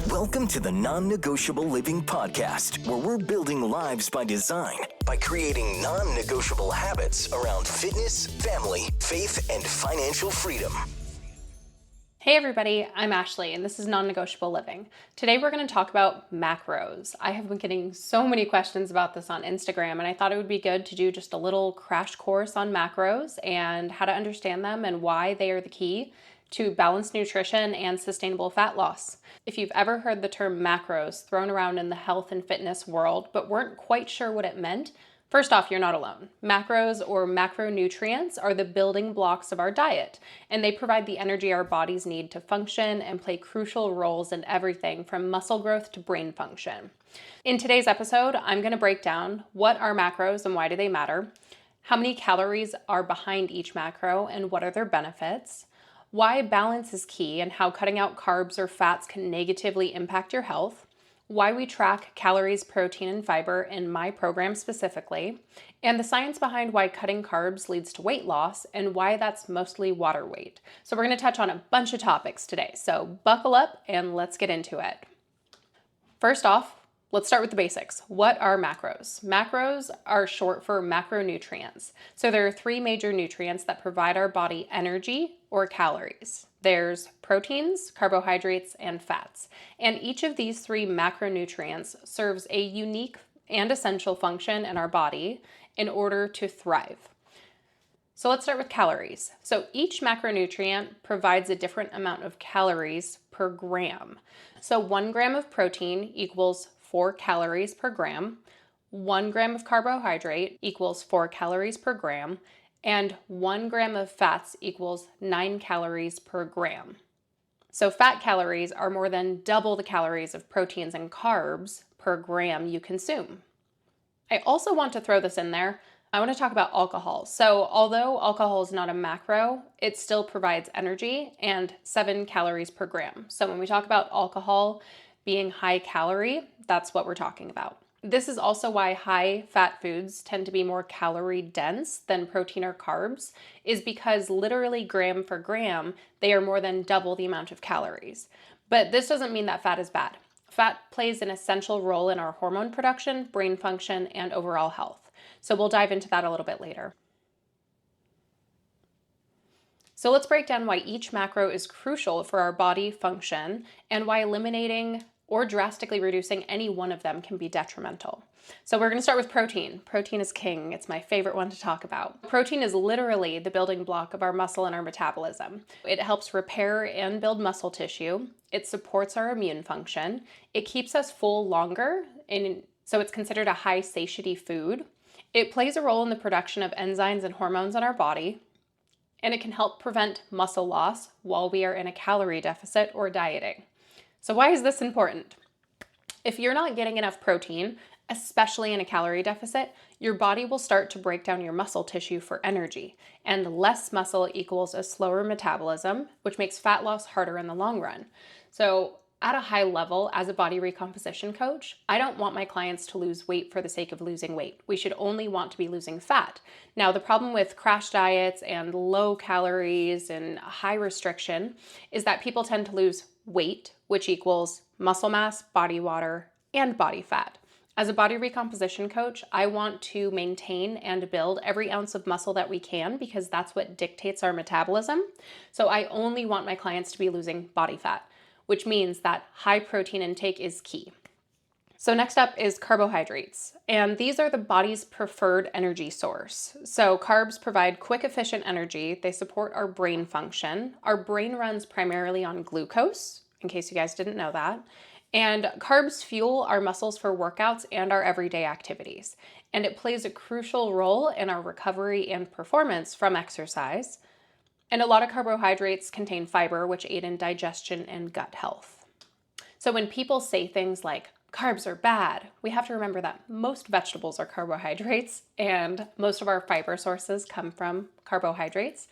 Welcome to the Non Negotiable Living podcast, where we're building lives by design by creating non-negotiable habits around fitness, family, faith, and financial freedom. Hey everybody, I'm Ashley and this is Non Negotiable Living. Today we're going to talk about macros. I have been getting so many questions about this on Instagram and I thought it would be good to do just a little crash course on macros and how to understand them and why they are the key to balanced nutrition and sustainable fat loss. If you've ever heard the term macros thrown around in the health and fitness world but weren't quite sure what it meant, first off, you're not alone. Macros or macronutrients are the building blocks of our diet, and they provide the energy our bodies need to function and play crucial roles in everything from muscle growth to brain function. In today's episode, I'm going to break down what are macros and why do they matter, how many calories are behind each macro and what are their benefits, why balance is key and how cutting out carbs or fats can negatively impact your health, why we track calories, protein, and fiber in my program specifically, and the science behind why cutting carbs leads to weight loss and why that's mostly water weight. So we're going to touch on a bunch of topics today, so buckle up and let's get into it. First off, let's start with the basics. What are macros? Macros are short for macronutrients. So there are three major nutrients that provide our body energy or calories. There's proteins, carbohydrates, and fats. And each of these three macronutrients serves a unique and essential function in our body in order to thrive. So let's start with calories. So each macronutrient provides a different amount of calories per gram. So 1 gram of protein equals 4 calories per gram, 1 gram of carbohydrate equals 4 calories per gram, and 1 gram of fats equals 9 calories per gram. So fat calories are more than double the calories of proteins and carbs per gram you consume. I also want to throw this in there. I want to talk about alcohol. So although alcohol is not a macro, it still provides energy and 7 calories per gram. So when we talk about alcohol being high calorie, that's what we're talking about. This is also why high fat foods tend to be more calorie dense than protein or carbs, is because literally gram for gram, they are more than double the amount of calories. But this doesn't mean that fat is bad. Fat plays an essential role in our hormone production, brain function, and overall health. So we'll dive into that a little bit later. So let's break down why each macro is crucial for our body function and why eliminating or drastically reducing any one of them can be detrimental. So we're going to start with protein. Protein is king. It's my favorite one to talk about. Protein is literally the building block of our muscle and our metabolism. It helps repair and build muscle tissue. It supports our immune function. It keeps us full longer, and so it's considered a high satiety food. It plays a role in the production of enzymes and hormones in our body, and it can help prevent muscle loss while we are in a calorie deficit or dieting. So why is this important? If you're not getting enough protein, especially in a calorie deficit, your body will start to break down your muscle tissue for energy, and less muscle equals a slower metabolism, which makes fat loss harder in the long run. So at a high level, as a body recomposition coach, I don't want my clients to lose weight for the sake of losing weight. We should only want to be losing fat. Now, the problem with crash diets and low calories and high restriction is that people tend to lose weight, which equals muscle mass, body water, and body fat. As a body recomposition coach, I want to maintain and build every ounce of muscle that we can because that's what dictates our metabolism. So I only want my clients to be losing body fat, which means that high protein intake is key. So next up is carbohydrates, and these are the body's preferred energy source. So carbs provide quick, efficient energy. They support our brain function. Our brain runs primarily on glucose, in case you guys didn't know that. And carbs fuel our muscles for workouts and our everyday activities. And it plays a crucial role in our recovery and performance from exercise. And a lot of carbohydrates contain fiber, which aid in digestion and gut health. So when people say things like, carbs are bad, we have to remember that most vegetables are carbohydrates and most of our fiber sources come from carbohydrates.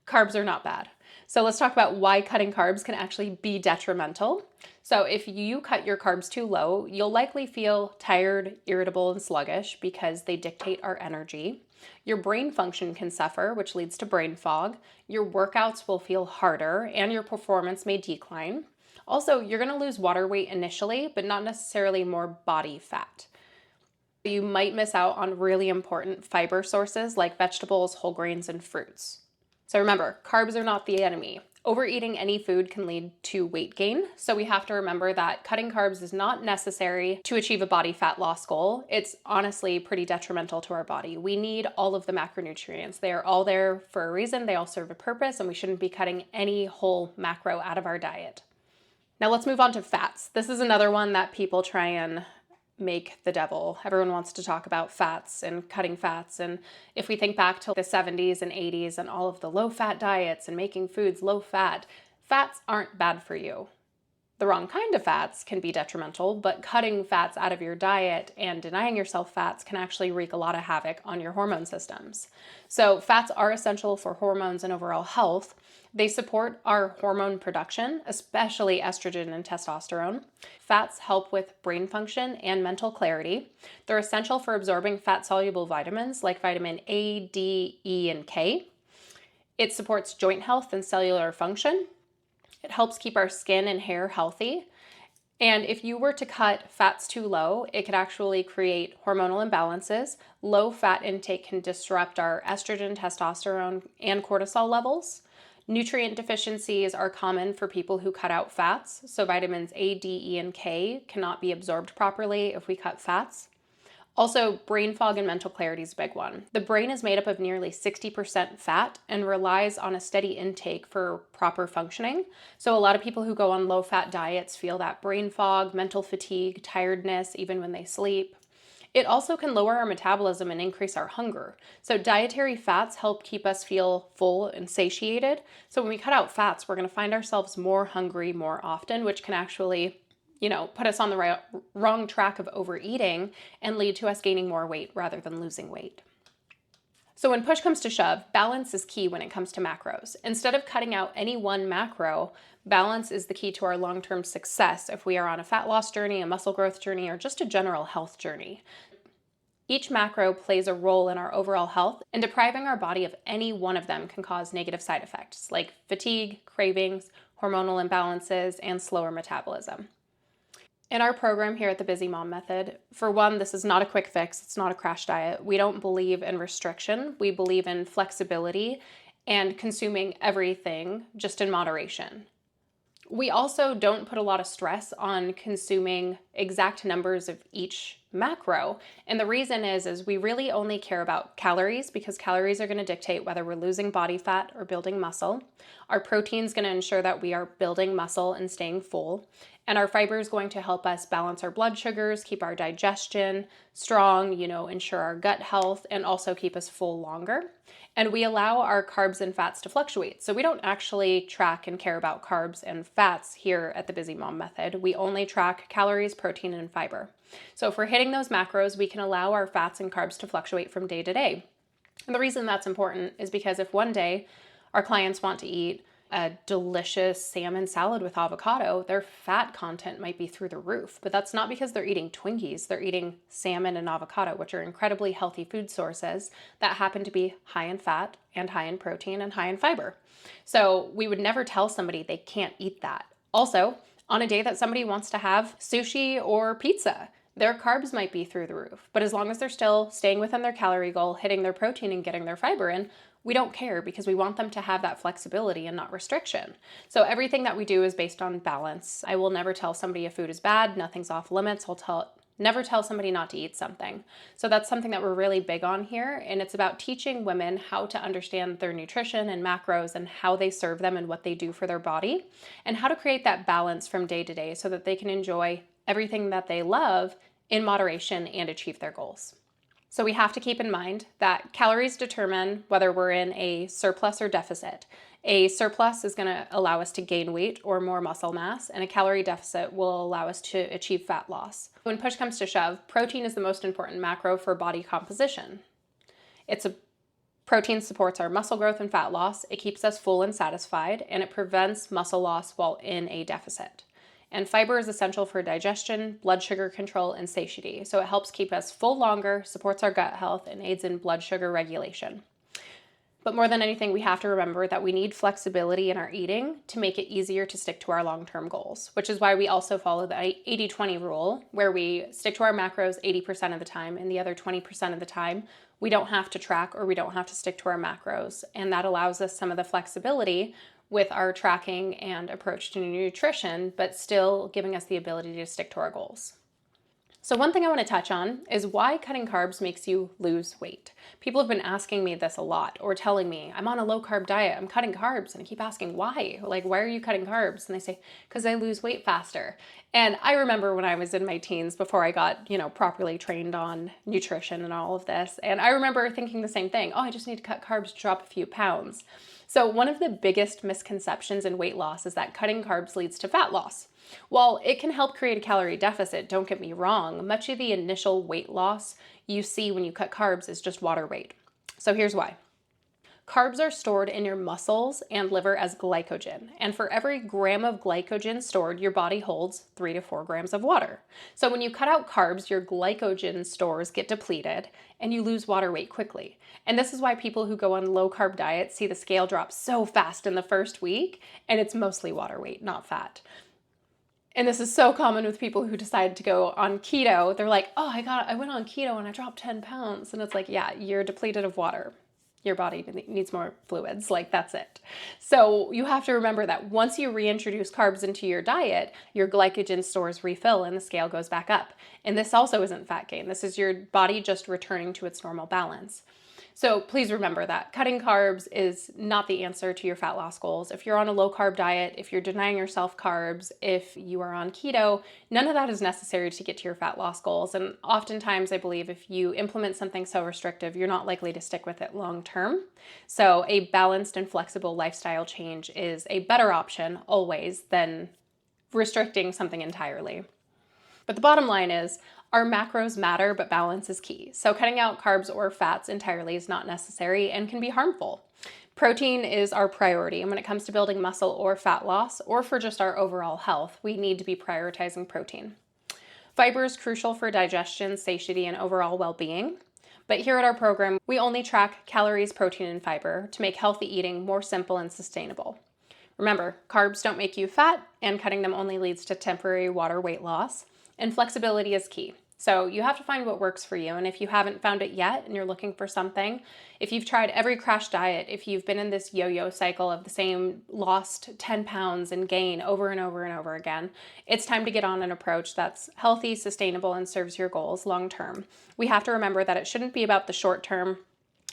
Carbs are not bad. So let's talk about why cutting carbs can actually be detrimental. So if you cut your carbs too low, you'll likely feel tired, irritable, and sluggish because they dictate our energy. Your brain function can suffer, which leads to brain fog. Your workouts will feel harder and your performance may decline. Also, you're going to lose water weight initially, but not necessarily more body fat. You might miss out on really important fiber sources like vegetables, whole grains, and fruits. So remember, carbs are not the enemy. Overeating any food can lead to weight gain, so we have to remember that cutting carbs is not necessary to achieve a body fat loss goal. It's honestly pretty detrimental to our body. We need all of the macronutrients. They are all there for a reason, they all serve a purpose, and we shouldn't be cutting any whole macro out of our diet. Now let's move on to fats. This is another one that people try and make the devil. Everyone wants to talk about fats and cutting fats. And if we think back to the 70s and 80s and all of the low-fat diets and making foods low-fat, fats aren't bad for you. The wrong kind of fats can be detrimental, but cutting fats out of your diet and denying yourself fats can actually wreak a lot of havoc on your hormone systems. So fats are essential for hormones and overall health. They support our hormone production, especially estrogen and testosterone. Fats help with brain function and mental clarity. They're essential for absorbing fat-soluble vitamins like vitamin A, D, E, and K. It supports joint health and cellular function. It helps keep our skin and hair healthy. And if you were to cut fats too low, it could actually create hormonal imbalances. Low fat intake can disrupt our estrogen, testosterone, and cortisol levels. Nutrient deficiencies are common for people who cut out fats. So vitamins A, D, E, and K cannot be absorbed properly if we cut fats. Also, brain fog and mental clarity is a big one. The brain is made up of nearly 60% fat and relies on a steady intake for proper functioning. So a lot of people who go on low-fat diets feel that brain fog, mental fatigue, tiredness, even when they sleep. It also can lower our metabolism and increase our hunger. So dietary fats help keep us feel full and satiated. So when we cut out fats, we're going to find ourselves more hungry more often, which can actually put us on the wrong track of overeating and lead to us gaining more weight rather than losing weight. So when push comes to shove, balance is key when it comes to macros. Instead of cutting out any one macro, balance is the key to our long-term success if we are on a fat loss journey, a muscle growth journey, or just a general health journey. Each macro plays a role in our overall health, and depriving our body of any one of them can cause negative side effects like fatigue, cravings, hormonal imbalances, and slower metabolism. In our program here at the Busy Mom Method, for one, this is not a quick fix. It's not a crash diet. We don't believe in restriction. We believe in flexibility and consuming everything just in moderation. We also don't put a lot of stress on consuming exact numbers of each macro. And the reason is we really only care about calories because calories are going to dictate whether we're losing body fat or building muscle. Our protein is going to ensure that we are building muscle and staying full. And our fiber is going to help us balance our blood sugars, keep our digestion strong, ensure our gut health, and also keep us full longer. And we allow our carbs and fats to fluctuate. So we don't actually track and care about carbs and fats here at the Busy Mom Method. We only track calories, protein, and fiber. So if we're hitting those macros, we can allow our fats and carbs to fluctuate from day to day. And the reason that's important is because if one day our clients want to eat a delicious salmon salad with avocado, their fat content might be through the roof. But that's not because they're eating Twinkies. They're eating salmon and avocado, which are incredibly healthy food sources that happen to be high in fat and high in protein and high in fiber. So we would never tell somebody they can't eat that. Also, on a day that somebody wants to have sushi or pizza, their carbs might be through the roof. But as long as they're still staying within their calorie goal, hitting their protein and getting their fiber in, we don't care because we want them to have that flexibility and not restriction. So everything that we do is based on balance. I will never tell somebody a food is bad, nothing's off limits. Never tell somebody not to eat something. So that's something that we're really big on here. And it's about teaching women how to understand their nutrition and macros and how they serve them and what they do for their body and how to create that balance from day to day so that they can enjoy everything that they love in moderation and achieve their goals. So we have to keep in mind that calories determine whether we're in a surplus or deficit. A surplus is going to allow us to gain weight or more muscle mass, and a calorie deficit will allow us to achieve fat loss. When push comes to shove, protein is the most important macro for body composition. Protein supports our muscle growth and fat loss, it keeps us full and satisfied, and it prevents muscle loss while in a deficit. And fiber is essential for digestion, blood sugar control, and satiety. So it helps keep us full longer, supports our gut health, and aids in blood sugar regulation. But more than anything, we have to remember that we need flexibility in our eating to make it easier to stick to our long-term goals, which is why we also follow the 80-20 rule, where we stick to our macros 80% of the time, and the other 20% of the time, we don't have to track or we don't have to stick to our macros. And that allows us some of the flexibility with our tracking and approach to nutrition, but still giving us the ability to stick to our goals. So one thing I want to touch on is why cutting carbs makes you lose weight. People have been asking me this a lot, or telling me, I'm on a low carb diet, I'm cutting carbs, and I keep asking why? Like, why are you cutting carbs? And they say, because I lose weight faster. And I remember when I was in my teens, before I got, properly trained on nutrition and all of this, and I remember thinking the same thing. Oh, I just need to cut carbs to drop a few pounds. So one of the biggest misconceptions in weight loss is that cutting carbs leads to fat loss. While it can help create a calorie deficit, don't get me wrong, much of the initial weight loss you see when you cut carbs is just water weight. So here's why. Carbs are stored in your muscles and liver as glycogen. And for every gram of glycogen stored, your body holds 3 to 4 grams of water. So when you cut out carbs, your glycogen stores get depleted and you lose water weight quickly. And this is why people who go on low carb diets see the scale drop so fast in the first week, and it's mostly water weight, not fat. And this is so common with people who decide to go on keto. They're like, oh, I went on keto and I dropped 10 pounds. And it's like, yeah, you're depleted of water. Your body needs more fluids, like that's it. So you have to remember that once you reintroduce carbs into your diet, your glycogen stores refill and the scale goes back up. And this also isn't fat gain. This is your body just returning to its normal balance. So please remember that cutting carbs is not the answer to your fat loss goals. If you're on a low carb diet, if you're denying yourself carbs, if you are on keto, none of that is necessary to get to your fat loss goals. And oftentimes I believe if you implement something so restrictive, you're not likely to stick with it long term. So a balanced and flexible lifestyle change is a better option always than restricting something entirely. But the bottom line is, our macros matter, but balance is key. So cutting out carbs or fats entirely is not necessary and can be harmful. Protein is our priority, and when it comes to building muscle or fat loss, or for just our overall health, we need to be prioritizing protein. Fiber is crucial for digestion, satiety, and overall well-being. But here at our program, we only track calories, protein, and fiber to make healthy eating more simple and sustainable. Remember, carbs don't make you fat, and cutting them only leads to temporary water weight loss. And flexibility is key. So you have to find what works for you. And if you haven't found it yet and you're looking for something, if you've tried every crash diet, if you've been in this yo-yo cycle of the same lost 10 pounds and gain over and over and over again, it's time to get on an approach that's healthy, sustainable, and serves your goals long term. We have to remember that it shouldn't be about the short term,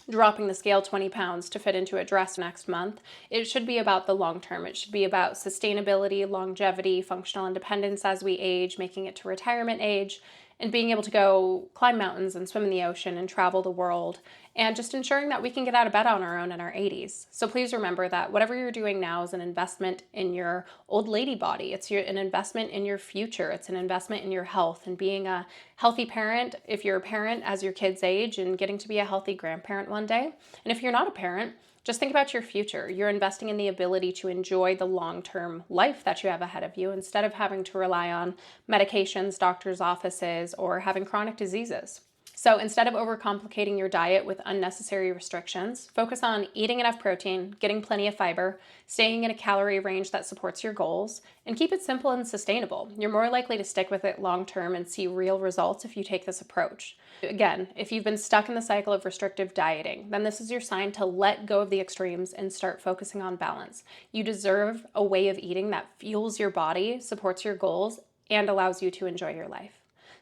dropping the scale 20 pounds to fit into a dress next month. It should be about the long term. It should be about sustainability, longevity, functional independence as we age, making it to retirement age, and being able to go climb mountains and swim in the ocean and travel the world, and just ensuring that we can get out of bed on our own in our 80s. So please remember that whatever you're doing now is an investment in your old lady body. It's an investment in your future. It's an investment in your health and being a healthy parent if you're a parent as your kids age, and getting to be a healthy grandparent one day. And if you're not a parent, just think about your future. You're investing in the ability to enjoy the long-term life that you have ahead of you instead of having to rely on medications, doctor's offices, or having chronic diseases. So instead of overcomplicating your diet with unnecessary restrictions, focus on eating enough protein, getting plenty of fiber, staying in a calorie range that supports your goals, and keep it simple and sustainable. You're more likely to stick with it long term and see real results if you take this approach. Again, if you've been stuck in the cycle of restrictive dieting, then this is your sign to let go of the extremes and start focusing on balance. You deserve a way of eating that fuels your body, supports your goals, and allows you to enjoy your life.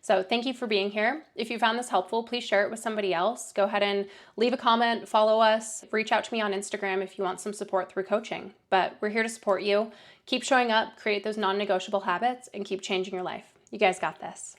So thank you for being here. If you found this helpful, please share it with somebody else. Go ahead and leave a comment, follow us, reach out to me on Instagram if you want some support through coaching. But we're here to support you. Keep showing up, create those non-negotiable habits, and keep changing your life. You guys got this.